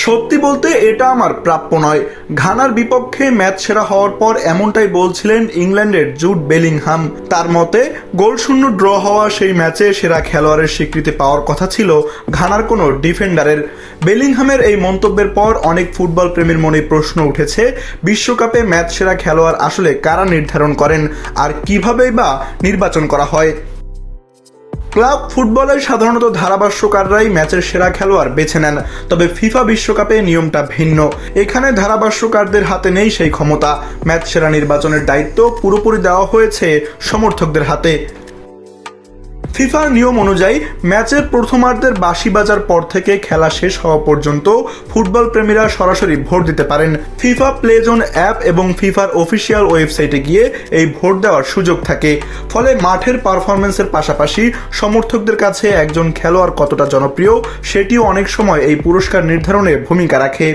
সত্যি বলতে এটা আমার প্রাপ্য নয়। ঘানার বিপক্ষে ম্যাচ সেরা হওয়ার পর এমনটাই বলছিলেন ইংল্যান্ডের জুড বেলিংহাম। তার মতে গোলশূন্য ড্র হওয়া সেই ম্যাচে সেরা খেলোয়াড়ের স্বীকৃতি পাওয়ার কথা ছিল ঘানার কোনো ডিফেন্ডারের। বেলিংহামের এই মন্তব্যের পর অনেক ফুটবল প্রেমীর মনে প্রশ্ন উঠেছে, বিশ্বকাপে ম্যাচ সেরা খেলোয়াড় আসলে কারা নির্ধারণ করেন আর কিভাবেই বা নির্বাচন করা হয়। ক্লাব ফুটবলে সাধারণত ধারাভাষ্যকাররাই ম্যাচের সেরা খেলোয়াড় বেছে নেন, তবে ফিফা বিশ্বকাপে নিয়মটা ভিন্ন। এখানে ধারাভাষ্যকারদের হাতে নেই সেই ক্ষমতা। ম্যাচ সেরা নির্বাচনের দায়িত্ব পুরোপুরি দেওয়া হয়েছে সমর্থকদের হাতে। ফিফার নিয়ম অনুযায়ী ম্যাচের প্রথমার্ধের বাঁশি বাজার পর থেকে খেলা শেষ হওয়া পর্যন্ত ফুটবল প্রেমীরা সরাসরি ভোট দিতে পারেন। ফিফা প্লে জোন অ্যাপ এবং ফিফার অফিসিয়াল ওয়েবসাইটে গিয়ে এই ভোট দেওয়ার সুযোগ থাকে। ফলে মাঠের পারফরমেন্সের পাশাপাশি সমর্থকদের কাছে একজন খেলোয়াড় কতটা জনপ্রিয় সেটিও অনেক সময় এই পুরস্কার নির্ধারণে ভূমিকা রাখে।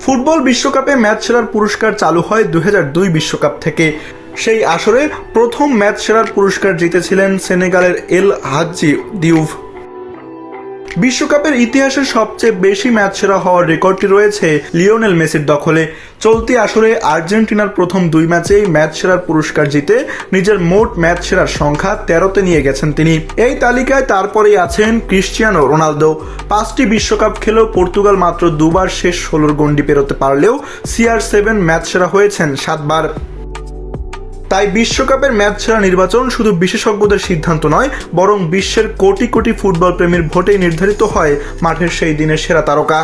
ফুটবল বিশ্বকাপে ম্যাচ সেরার পুরস্কার চালু হয় 2002 বিশ্বকাপ থেকে। সেই আসরে প্রথম ম্যাচ সেরার পুরস্কার জিতেছিলেন সেনেগালের এল হাজ্জি দিউফ। বিশ্বকাপের ইতিহাসে সবচেয়ে বেশি ম্যাচ সেরা হওয়ার রেকর্ডটি রয়েছে লিওনেল মেসির দখলে। চলতি আসরে আর্জেন্টিনার প্রথম 2 ম্যাচেই ম্যাচ সেরার পুরস্কার জিতে নিজের মোট ম্যাচ সেরার সংখ্যা 13তে নিয়ে গেছেন তিনি। এই তালিকায় তারপরেই আছেন ক্রিশ্চিয়ানো রোনালদো। 5টি বিশ্বকাপ খেলেও পর্তুগাল মাত্র 2বার শেষ 16 গণ্ডি পেরোতে পারলেও CR7 ম্যাচ সেরা হয়েছেন 7 বার। তাই বিশ্বকাপের ম্যাচ সেরা নির্বাচন শুধু বিশেষজ্ঞদের সিদ্ধান্ত নয়, বরং বিশ্বের কোটি কোটি ফুটবল প্রেমীর ভোটেই নির্ধারিত হয় মাঠের সেই দিনের সেরা তারকা।